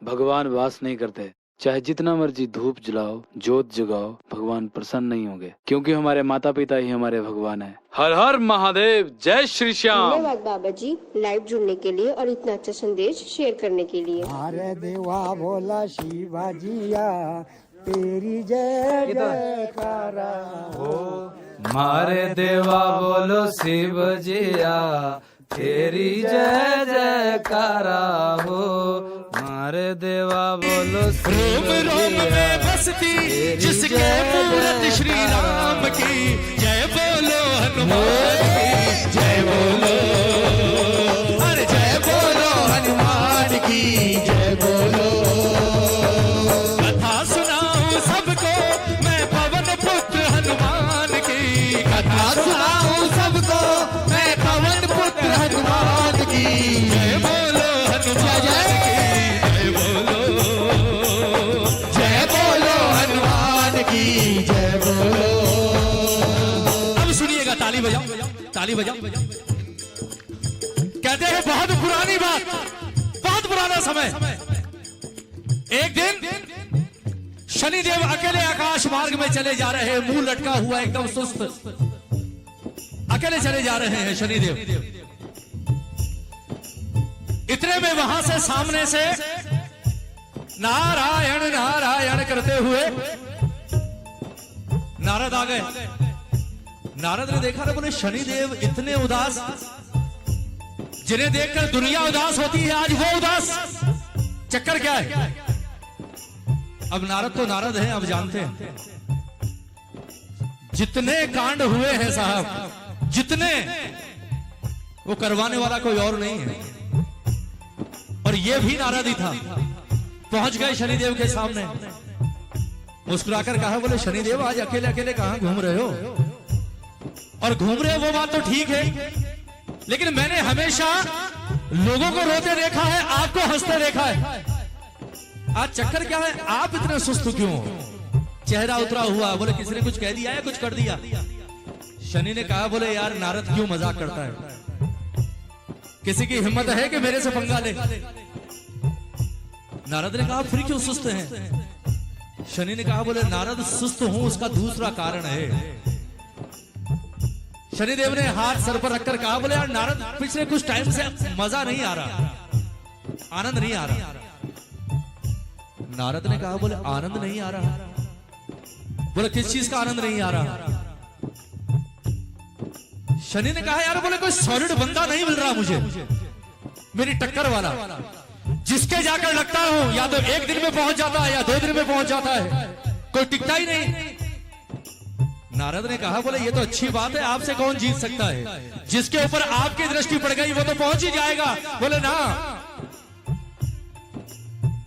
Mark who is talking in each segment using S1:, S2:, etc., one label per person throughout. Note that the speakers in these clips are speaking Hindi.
S1: भगवान वास नहीं करते। चाहे जितना मर्जी धूप जलाओ, जोत जगाओ, भगवान प्रसन्न नहीं होंगे, क्योंकि हमारे माता पिता ही हमारे भगवान है। हर हर महादेव, जय श्री श्याम।
S2: धन्यवाद बाबा जी, लाइव जुड़ने के लिए और इतना अच्छा संदेश शेयर करने के लिए।
S3: हरे देवा बोला शिवाजिया, तेरी जय जयकारा हो।
S4: मारे देवा बोलो शिव जिया, तेरी जय जयकारा हो। मारे देवा बोलो
S5: रोम रोम में बसती जिसके मूरत श्री राम की, जय बोलो हनुमान की, जय बोलो, अरे जय बोलो हनुमान की, जय बोलो। कथा सुनाऊं सबको मैं पवन पुत्र हनुमान की, कथा सुनाऊं सबको मैं पवन पुत्र हनुमान की, जय बोलो हनुमान की, जय बोलो हनुमान की, जय बोलो। अब सुनिएगा, ताली बजाओ, ताली बजाओ। कहते हैं बहुत पुरानी बात, बहुत पुराना समय। एक दिन शनिदेव अकेले आकाश मार्ग में चले जा रहे हैं, मुंह लटका हुआ एकदम सुस्त, अकेले चले जा रहे हैं शनिदेव। इतने में वहां से सामने से नारायण नारायण करते हुए नारद आ गए। नारद ने देखा ना, बोले शनिदेव इतने उदास, जिन्हें देखकर दुनिया उदास होती है, आज वो उदास, चक्कर क्या है? अब नारद तो नारद हैं, अब जानते हैं जितने कांड हुए हैं साहब, जितने, वो करवाने वाला कोई और नहीं है। और ये भी नारद ही था। पहुंच गए शनिदेव के सामने, मुस्कुराकर कहा, बोले शनिदेव आज अकेले अकेले कहां घूम रहे हो? और घूम रहे हो वो बात तो ठीक है, लेकिन मैंने हमेशा लोगों को रोते देखा है, आपको हंसते देखा है। आज चक्कर क्या है? आप इतने सुस्त क्यों हो? चेहरा उतरा हुआ। बोले किसी ने कुछ कह दिया है, कुछ कर दिया? शनि ने कहा, बोले यार नारद क्यों मजाक करता है? किसी की हिम्मत है कि मेरे से पंगा ले? नारद ने कहा, फिर क्यों सुस्त हैं? शनि ने कहा, बोले नारद सुस्त हूं उसका दूसरा कारण है। शनिदेव ने हाथ सर पर रखकर कहा, बोले यार नारद पिछले कुछ टाइम से मजा नहीं आ रहा, आनंद नहीं आ रहा। नारद ने कहा, बोले आनंद नहीं आ रहा? बोले किस चीज का आनंद नहीं आ रहा? शनि ने कहा, यार बोले कोई सॉलिड बंदा नहीं मिल रहा मुझे, मेरी टक्कर वाला, जिसके जाकर लगता हूं या तो एक दिन में पहुंच जाता है या 2 दिन में पहुंच जाता है, कोई टिकता ही नहीं। नारद ने कहा, बोले ये तो अच्छी बात है, आपसे कौन जीत सकता है? जिसके ऊपर आपकी दृष्टि पड़ गई वो तो पहुंच ही जाएगा। बोले ना,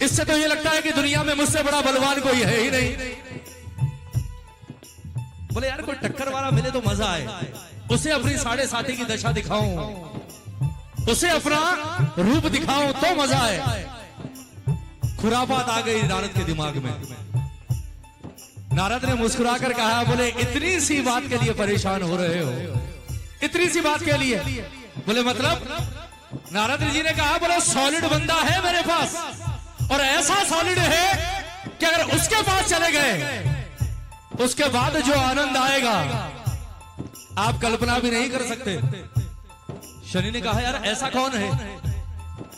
S5: इससे तो ये लगता है कि दुनिया में मुझसे बड़ा बलवान कोई है ही नहीं। बोले यार कोई टक्कर वाला मिले तो मजा आए, उसे अपनी 7.5 की दशा दिखाऊं, उसे अपना रूप दिखाऊं तो मजा आए। खुरापात आ गई नारद के दिमाग में। नारद ने मुस्कुराकर कहा, बोले इतनी सी बात के लिए परेशान हो रहे हो? इतनी सी बात के लिए? बोले मतलब? नारद जी ने कहा, बोले सॉलिड बंदा है मेरे पास, और ऐसा सॉलिड है कि अगर उसके पास चले गए उसके बाद जो आनंद आएगा आप कल्पना भी नहीं कर सकते। शनि ने कहा, यार ऐसा कौन है?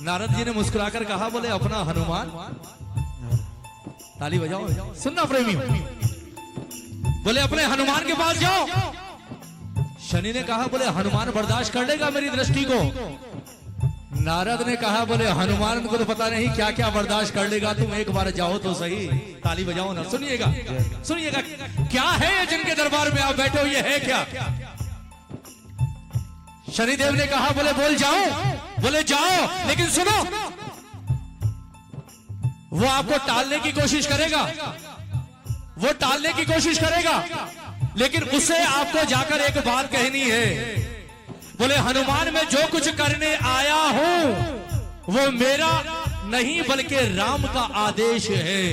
S5: नारद जी ने मुस्कुराकर कहा, बोले अपना हनुमान। ताली बजाओ, सुनना प्रेमी। बोले अपने हनुमान के पास जाओ। शनि ने कहा, बोले हनुमान बर्दाश्त कर लेगा मेरी दृष्टि को? नारद ने कहा, बोले हनुमान को तो पता नहीं क्या क्या बर्दाश्त कर लेगा, तुम एक बार जाओ तो सही। ताली बजाओ ना, सुनिएगा, सुनिएगा। क्या है ये जिनके दरबार में आप बैठे हो, ये है क्या? शनिदेव ने कहा, बोले बोल जाओ। बोले जाओ, लेकिन सुनो, वो आपको टालने की कोशिश करेगा, वो टालने की कोशिश करेगा, लेकिन उसे आपको जाकर एक बात कहनी है। बोले हनुमान में जो कुछ करने आया हूं वो मेरा नहीं बल्कि राम का आदेश है।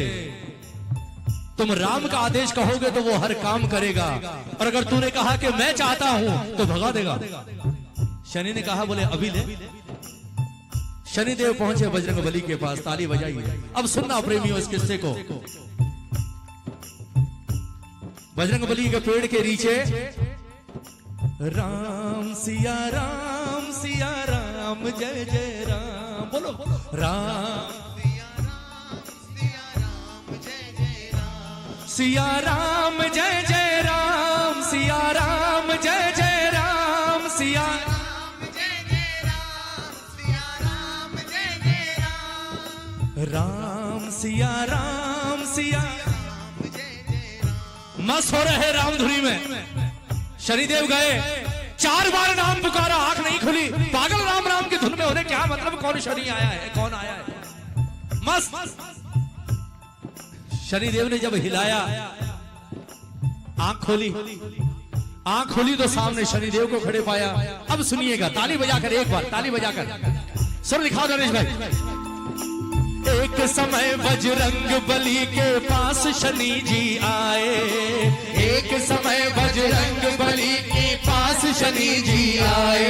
S5: तुम राम का आदेश कहोगे तो वो हर काम करेगा, और अगर तूने कहा कि मैं चाहता हूं तो भगा देगा। शनि ने कहा, बोले अभी ले। शनिदेव पहुंचे बजरंगबली के पास, ताली बजाइए। अब सुनना प्रेमियों इस किस्से को। बजरंगबली के पेड़ के नीचे राम सिया राम जय जय राम, बोलो राम सिया राम जय जय राम, सिया राम जय जय राम, सिया राम सिया राम सिया। मस्त हो रहे राम धुनी में। शनिदेव गए, 4 बार नाम पुकारा, आंख नहीं खुली। पागल राम राम की धुन में होने क्या मतलब, कौन शनि आया है, कौन आया है। मस्त। शनिदेव ने जब हिलाया, आंख खोली तो सामने शनिदेव को खड़े पाया। अब सुनिएगा, ताली बजाकर, एक बार ताली बजाकर सुर दिखाओ नरेश भाई। एक समय बजरंग बली के पास शनि जी आए, एक समय बजरंग बली के पास शनि जी आए।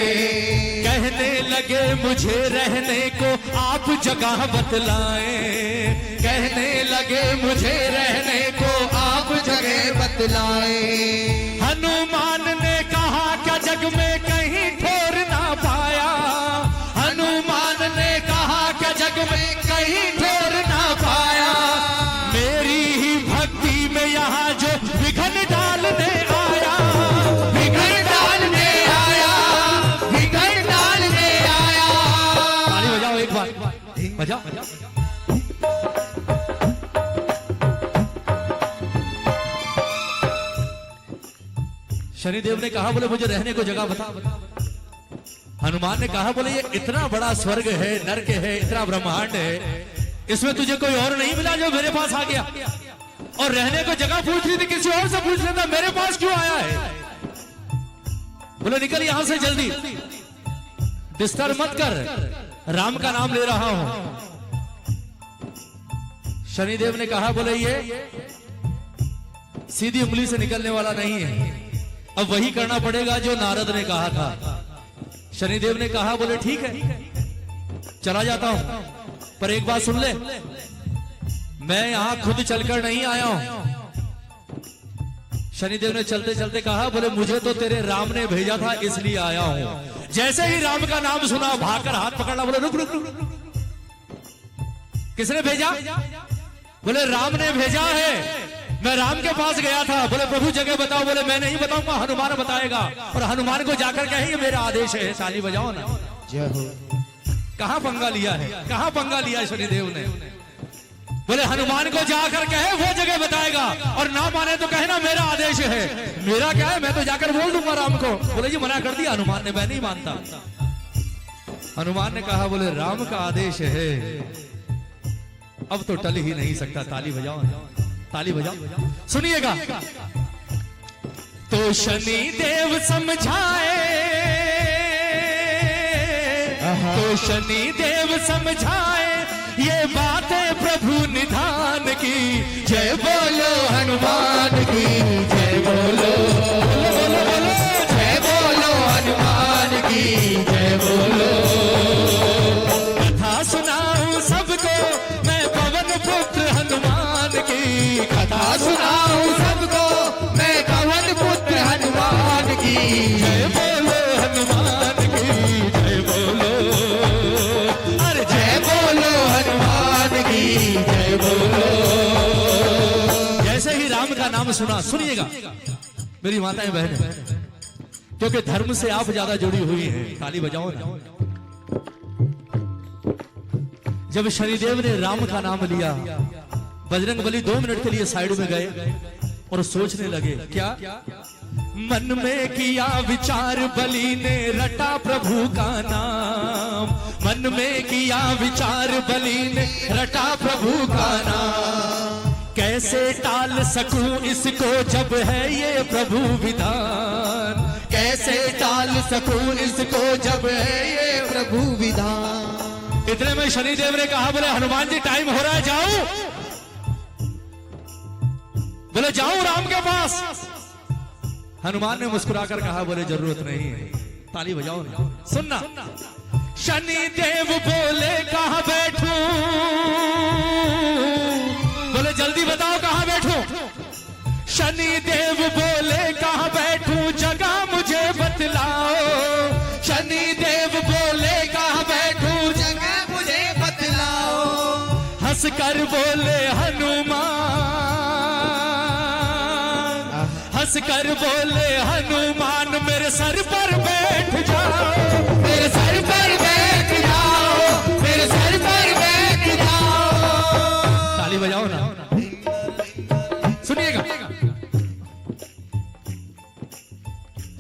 S5: कहने लगे मुझे रहने को आप जगह बतलाएं, कहने लगे मुझे रहने को आप जगह बतलाएं। हनुमान ने कहा क्या जग में कहीं ठोर ना पाया, हनुमान ने कहा क्या जग में कहीं ठोर ना पाया। मेरी ही भक्ति में यहाँ जो विघन डालने आया, विघन डालने आया, विघन डालने आया। ताली बजाओ एक बार, बजाओ। शनिदेव ने कहा बोले मुझे रहने को जगह बता। हनुमान ने कहा बोले ये इतना बड़ा स्वर्ग है, नरक है, इतना ब्रह्मांड है, इसमें तुझे कोई और नहीं मिला जो मेरे पास आ गया। और रहने को जगह पूछ रही थी, किसी और से पूछ लेता, मेरे पास क्यों आया है। बोले निकल यहां से जल्दी, डिस्टर्ब मत कर, राम का नाम ले रहा हूं। शनिदेव ने कहा बोले ये सीधी उंगली से निकलने वाला नहीं है, अब वही करना पड़ेगा जो नारद ने कहा था। शनिदेव ने कहा बोले ठीक है चला जाता हूं, पर एक बात सुन ले, मैं यहां खुद चलकर नहीं आया हूं। शनिदेव ने चलते चलते कहा बोले मुझे तो तेरे राम ने भेजा था इसलिए आया हूं। जैसे ही राम का नाम सुना भागकर हाथ पकड़ना, बोले रुक रुक रुक। किसने भेजा? बोले राम ने भेजा है, मैं राम के पास गया था। बोले प्रभु जगह बताओ, बोले मैं नहीं बताऊंगा, हनुमान बताएगा। और हनुमान को जाकर कहेंगे मेरा आदेश है। ताली बजाओ ना।
S3: जय हो।
S5: कहां पंगा लिया है, कहां पंगा लिया शनिदेव ने। बोले हनुमान को जाकर कहे वो जगह बताएगा, और ना माने तो कहना मेरा आदेश है। मेरा क्या है, मैं तो जाकर बोल दूंगा राम को। बोले जी मना कर दिया हनुमान ने, मैं नहीं मानता। हनुमान ने कहा बोले राम का आदेश है, अब तो टल ही नहीं सकता। ताली बजाओ, ताली बजाओ। सुनिएगा। तो शनि देव समझाए, तो शनि देव समझाए ये बातें प्रभु निधान की। जय बोलो हनुमान की, जय बोलो, बोलो बोलो, जय बोलो हनुमान की, जय बोलो। कथा सुनाऊं सबको मैं पवन पुत्र हनुमान की, कथा सुनाऊं सबको मैं पवन पुत्र हनुमान की। जय बोलो हनुमान की, जय बोलो, अरे जय बोलो हनुमान की, जय बोलो। जैसे ही राम का नाम सुना, सुनिएगा मेरी माताएं बहनें, क्योंकि धर्म से आप ज्यादा जुड़ी हुई हैं। ताली बजाओ ना। जब शनिदेव ने राम का नाम लिया, बजरंगबली 2 मिनट के लिए साइड में गए और सोचने लगे। क्या? मन में किया विचार बलि ने रटा प्रभु का नाम, मन में किया विचार बलि ने रटा प्रभु का नाम। कैसे टाल सकूं इसको जब है ये प्रभु विधान, कैसे टाल सकूं इसको जब है ये प्रभु विधान। इतने में शनिदेव ने कहा बोले हनुमान जी टाइम हो रहा है, जाऊं? बोले जाऊं राम के पास? हनुमान ने मुस्कुराकर कहा बोले जरूरत नहीं है। ताली बजाओ ना। सुनना। शनि देव बोले कहाँ बैठूं, बोले जल्दी बताओ कहाँ बैठूं। शनि देव बोले कहाँ बैठूं, जगह मुझे बतलाओ। शनि देव बोले कहाँ बैठूं, जगह मुझे बतलाओ। हंस कर बोले हनुमान, हंस कर बोले हनुमान, मेरे सर पर बैठ जाओ, मेरे सर पर बैठ जाओ, मेरे सर पर बैठ जाओ। ताली बजाओ ना, सुनिएगा।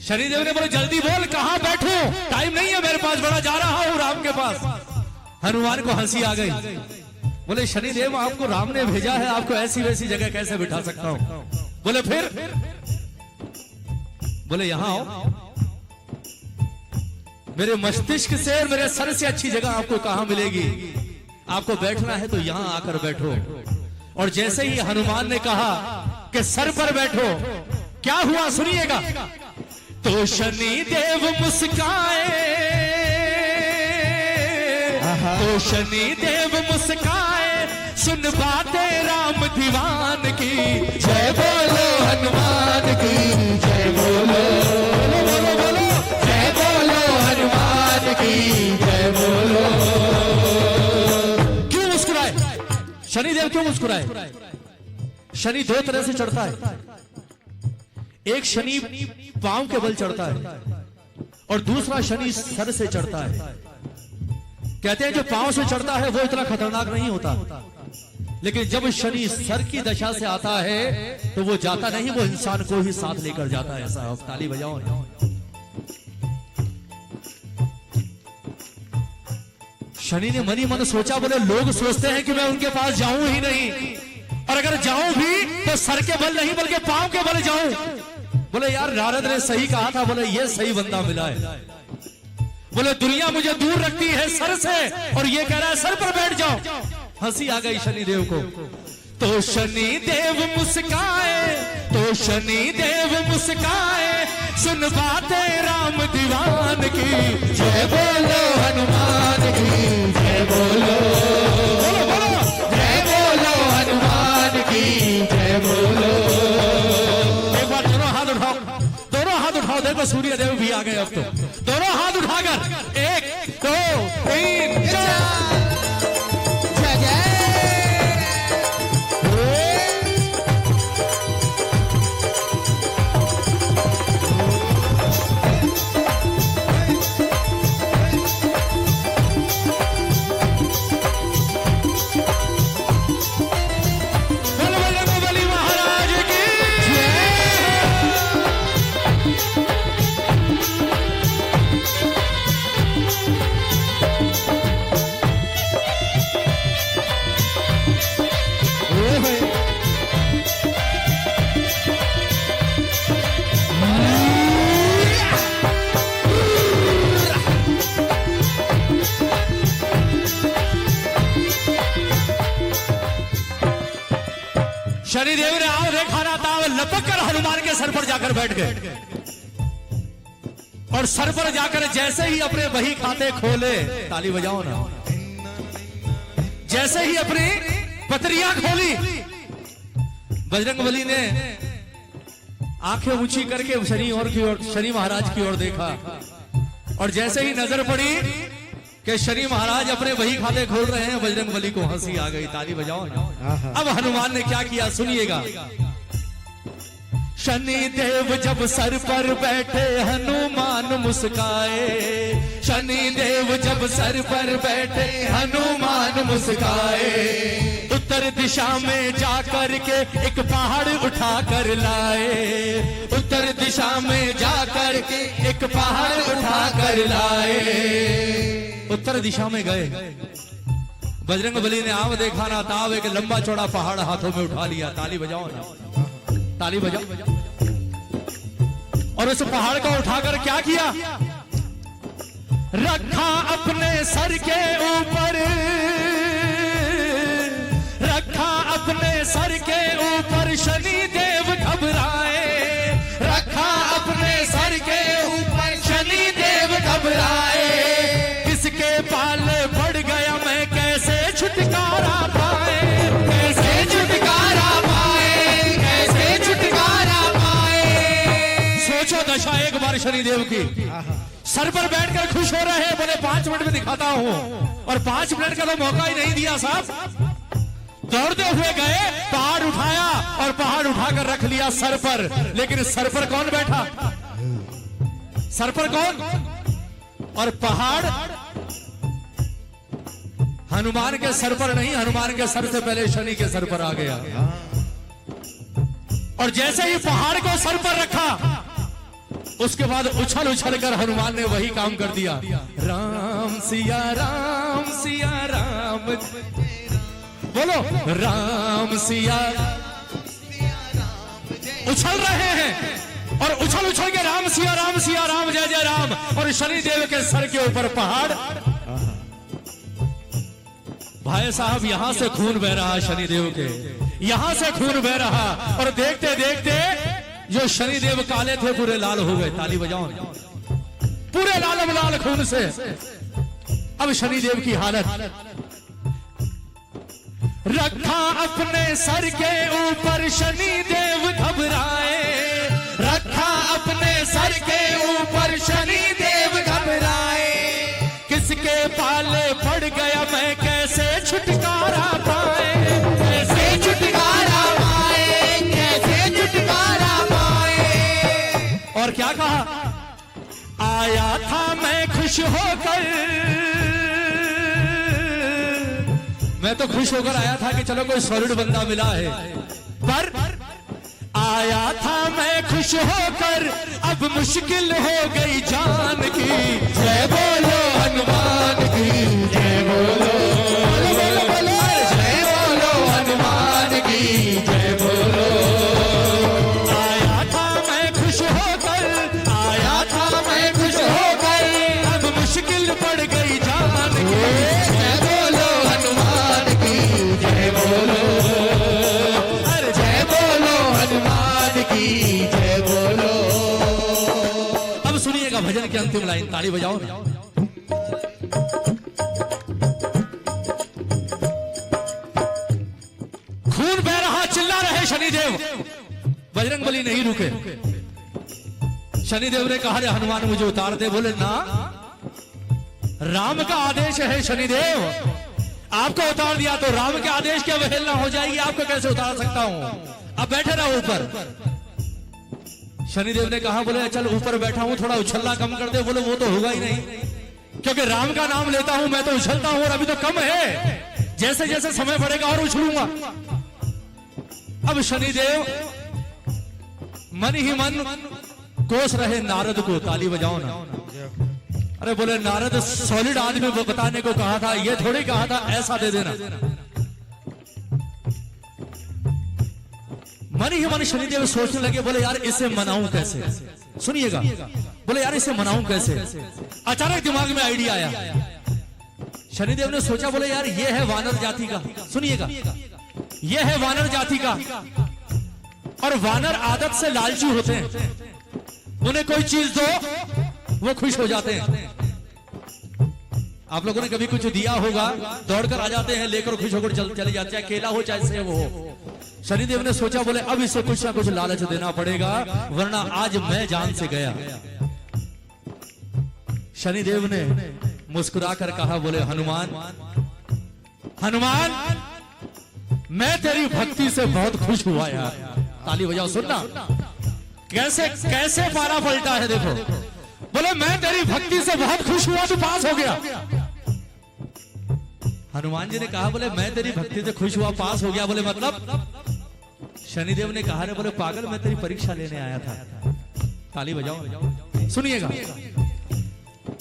S5: शनिदेव ने बोले जल्दी बोल कहां बैठूं, टाइम नहीं है मेरे पास, बड़ा जा रहा हूं राम के पास। हनुमान को हंसी आ गई, बोले शनिदेव आपको राम ने भेजा है, आपको ऐसी वैसी जगह कैसे बिठा सकता हूं। बोले फिर, बोले यहां आओ, मेरे मस्तिष्क से मेरे सर से अच्छी जगह आपको कहां मिलेगी। आपको बैठना है तो यहां आकर बैठो। और जैसे ही हनुमान ने कहा कि सर पर बैठो, क्या हुआ सुनिएगा। तो शनि देव मुस्काए, तो शनि देव मुस्काए, सुन बातें राम दीवान की। जय बोलो हनुमान की, जय बोलो, बोलो बोलो बोलो, जय बोलो हनुमान की, जय बोलो। क्यों मुस्कुराए शनिदेव, क्यों मुस्कुराए। शनि दो तरह से चढ़ता है, एक शनि पांव के बल चढ़ता है और दूसरा शनि सर से चढ़ता है। कहते हैं जो पांव से चढ़ता है वो इतना खतरनाक नहीं होता, लेकिन जब शनि सर की दशा से आता है तो वो जाता नहीं, वो इंसान को ही साथ लेकर जाता है। साहब ताली बजाओ ना। शनि ने मनी मन सोचा, बोले लोग सोचते हैं कि मैं उनके पास जाऊं ही नहीं, और अगर जाऊं भी तो सर के बल नहीं बल्कि पांव के बल जाऊं। बोले यार नारद ने सही कहा था, बोले ये सही बंदा मिला है। बोले दुनिया मुझे दूर रखती है सर से, और ये कह रहा है सर पर बैठ जाओ। हंसी आ गई शनि देव को। तो शनि देव मुस्काए, तो शनि देव मुस्काए, सुन बातें राम दीवान की। जय बोलो हनुमान की, जय बोलो, बोलो बोलो, जय बोलो हनुमान की, जय बोलो। एक बार दोनों हाथ उठाओ, दोनों हाथ उठाओ, देखो सूर्य देव भी आ गए अब तो। दोनों हाथ उठाकर 1 2 3 4। शनिदेव ने आओ देखा ना था, लपक कर हनुमान के सर पर जाकर बैठ गए, और सर पर जाकर जैसे ही अपने बही खाते खोले, ताली बजाओ ना, जैसे ही अपनी पत्रियां खोली, बजरंगबली ने आंखें ऊंची करके शनि महाराज की ओर देखा, और जैसे ही नजर पड़ी कि शनि महाराज अपने वही खाते खोल रहे हैं, बजरंगबली को हंसी आ गई। ताली बजाओ ना। अब हनुमान ने क्या किया सुनिएगा। शनि देव जब सर पर बैठे हनुमान मुस्काए, शनि देव जब सर पर बैठे हनुमान मुस्काए। उत्तर दिशा में जाकर के एक पहाड़ उठा कर लाए, उत्तर दिशा में जाकर के एक पहाड़ उठा कर लाए। उत्तर दिशा में गए, बजरंगबली ने आव देखा ना ताव, एक लंबा चौड़ा पहाड़ हाथों में उठा लिया। ताली बजाओ ना, ताली बजाओ। और उस पहाड़ को उठाकर क्या किया, रखा अपने सर के ऊपर, रखा अपने सर के ऊपर। शनि देव घबराए, रखा अपने सर के ऊपर। शनि देव घबराए, किसके कुमार शनिदेव की सर पर बैठकर खुश हो रहे हैं। बोले 5 मिनट में दिखाता हूं, और 5 मिनट का तो मौका ही नहीं दिया साहब। दौड़ते हुए गए, पहाड़ उठाया और पहाड़ उठाकर रख लिया सर पर। लेकिन सर पर कौन बैठा? सर पर कौन? और पहाड़ हनुमान के सर पर नहीं, हनुमान के सर से पहले शनि के सर पर आ गया। और जैसे ही पहाड़ को सर पर रखा, उसके बाद उछल उछल कर हनुमान ने वही काम कर दिया। राम सिया राम सिया राम, बोलो राम सिया। उछल रहे हैं और उछल उछल के राम सिया राम जय जय राम। और शनिदेव के सर के ऊपर पहाड़। भाई साहब यहां से खून बह रहा शनिदेव के, यहां से खून बह रहा। और देखते देखते जो शनिदेव काले थे पूरे लाल हो गए। ताली बजाओ, पूरे लाल लाल खून से। अब शनिदेव की हालत, रखा अपने सर के ऊपर शनिदेव घबराए, रखा अपने सर के ऊपर शनिदेव घबराए। किसके पाले पड़ गया मैं कैसे छुटकारा पाए, कैसे छुटकारा पाए, कैसे छुटकारा पाए। और क्या कहा? आया था मैं खुश होकर, मैं तो खुश होकर आया था कि चलो कोई सॉलिड बंदा मिला है, पर आया था मैं खुश होकर अब मुश्किल हो गई जान की। जय बोलो हनुमान की, जय बोलो, बोलो बोलो बोलो, जय बोलो हनुमान की, जय बोलो। आया था मैं खुश होकर, आया था मैं खुश होकर अब मुश्किल पड़ गई जान की। जय बोलो हनुमान की, जय बोलो, अरे जय बोलो हनुमान की, जय बोलो। अब सुनिएगा भजन की अंतिम लाइन, ताली बजाओ। खून बह रहा, चिल्ला रहे शनिदेव, बजरंगबली नहीं रुके। शनिदेव ने कहा रे हनुमान मुझे उतार दे। बोले ना, राम का आदेश है शनिदेव, आपको उतार दिया तो राम के आदेश की अवहेलना हो जाएगी, आपको कैसे उतार सकता हूं। अब बैठे रहो ऊपर। शनिदेव ने कहा, बोले चल ऊपर बैठा हूं, थोड़ा उछलना कम कर दे। बोले वो तो होगा ही नहीं, क्योंकि राम का नाम लेता हूं मैं तो उछलता हूं, और अभी तो कम है, जैसे जैसे समय बढ़ेगा और उछलूंगा। अब शनिदेव मन ही मन कोस रहे नारद को। ताली बजाओ ना। अरे बोले नारद सॉलिड आदमी बताने को कहा था, ये थोड़ी कहा था ऐसा दे देना। मन ही मन शनिदेव सोचने लगे, बोले यार इसे मनाऊं कैसे। सुनिएगा, बोले यार इसे मनाऊं कैसे। अचानक दिमाग में आइडिया आया। शनिदेव ने सोचा, बोले यार ये है वानर जाति का, सुनिएगा, ये है वानर जाति का, और वानर आदत से लालची होते हैं, उन्हें कोई चीज दो वो खुश हो जाते हैं। आप लोगों ने कभी कुछ दिया होगा, दौड़कर आ जाते हैं, लेकर खुश होकर चले जाते हैं, केला हो चाहे सेब हो। शनिदेव ने सोचा, बोले अब इसे कुछ ना कुछ लालच देना पड़ेगा, वरना आज मैं जान से गया। शनिदेव ने मुस्कुराकर कहा, बोले हनुमान, हनुमान मैं तेरी भक्ति से बहुत खुश हुआ यार। ताली बजाओ, सुनना कैसे कैसे पारा पलटा है, देखो। बोले मैं तेरी भक्ति से बहुत खुश हुआ, तू पास हो गया। हनुमान जी ने कहा, बोले मैं तेरी भक्ति से खुश हुआ, पास हो गया, बोले मतलब। शनिदेव ने कहा, बोले पागल मैं तेरी परीक्षा लेने आया था। ताली बजाओ, सुनिएगा।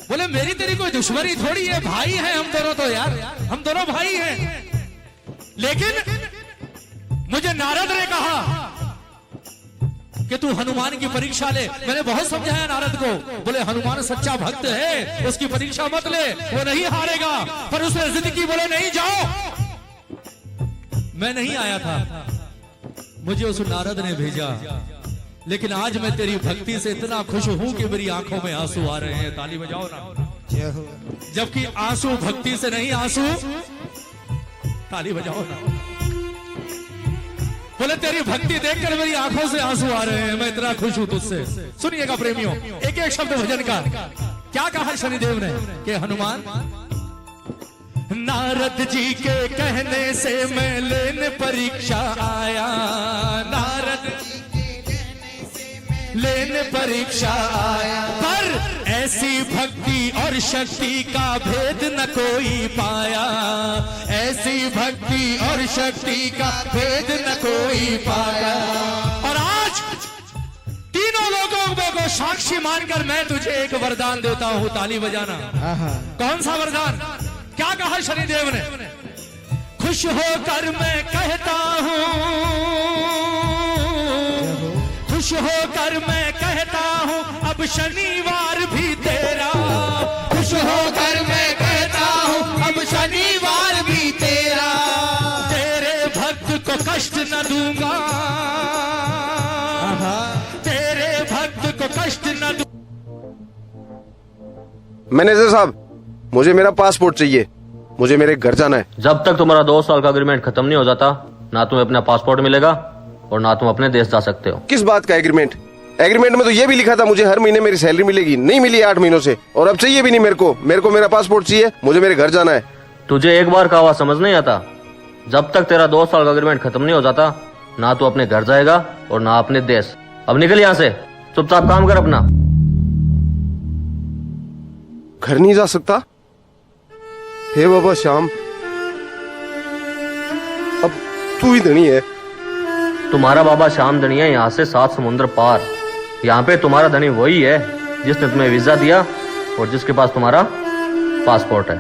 S5: बोले मेरी तेरी कोई दुश्मनी थोड़ी है, भाई है हम दोनों तो यार, हम दोनों भाई हैं। लेकिन मुझे नारद ने कहा कि तू हनुमान की परीक्षा ले। मैंने बहुत समझाया नारद को, बोले हनुमान सच्चा भक्त है, उसकी परीक्षा मत ले, वो नहीं हारेगा। पर उसने जिद की, बोले नहीं जाओ। मैं नहीं आया था, मुझे उस नारद ने भेजा, लेकिन आज मैं तेरी भक्ति से इतना खुश हूं कि मेरी आंखों में आंसू आ रहे हैं। ताली बजाओ ना। जबकि आंसू भक्ति से नहीं, आंसू, ताली बजाओ ना। बोले तेरी भक्ति देखकर मेरी आंखों से आंसू आ रहे हैं, मैं इतना खुश हूं तुझसे। सुनिएगा प्रेमियों, एक एक शब्द भजन का क्या कहा शनिदेव ने कि हनुमान, नारद जी के कहने से मैं लेने परीक्षा आया, नारद लेने परीक्षा आया, पर ऐसी भक्ति और शक्ति का भेद न कोई पाया, ऐसी भक्ति और शक्ति का भेद न कोई पाया। और आज तीनों लोगों को साक्षी मानकर मैं तुझे एक वरदान देता हूं, ताली बजाना। कौन सा वरदान? क्या कहा शनिदेव ने? खुश होकर मैं कहता हूं, खुश होकर मैं कहता हूं अब शनिवार भी तेरा, खुश होकर मैं कहता हूं अब शनिवार भी तेरा, तेरे भक्त को कष्ट न दूंगा, तेरे भक्त को कष्ट न दूंगा।
S6: मैनेजर साहब, मुझे मेरा पासपोर्ट चाहिए, मुझे मेरे घर जाना है।
S7: जब तक तुम्हारा 2 साल का एग्रीमेंट खत्म नहीं हो जाता, ना तुम्हें अपना पासपोर्ट मिलेगा और ना तुम अपने देश जा सकते हो।
S6: किस बात का एग्रीमेंट? एग्रीमेंट में तो ये भी लिखा था मुझे हर महीने मेरी सैलरी मिलेगी, नहीं मिली 8 महीनों से, और अब चाहिए भी नहीं मेरे को मेरा पासपोर्ट चाहिए, मुझे मेरे घर जाना है।
S7: तुझे एक बार का आवाज समझ नहीं आता? जब तक तेरा 2 साल का एग्रीमेंट खत्म नहीं हो जाता, ना तू अपने घर जाएगा और ना अपने देश। अब निकल यहाँ से, चुपचाप काम कर अपना।
S6: घर नहीं जा सकता? हे बाबा श्याम, अब तू ही धनी है।
S7: तुम्हारा बाबा श्याम धनी है यहाँ से 7 समुद्र पार। यहाँ पे तुम्हारा धनी वही है जिसने तुम्हें वीजा दिया और जिसके पास तुम्हारा पासपोर्ट है।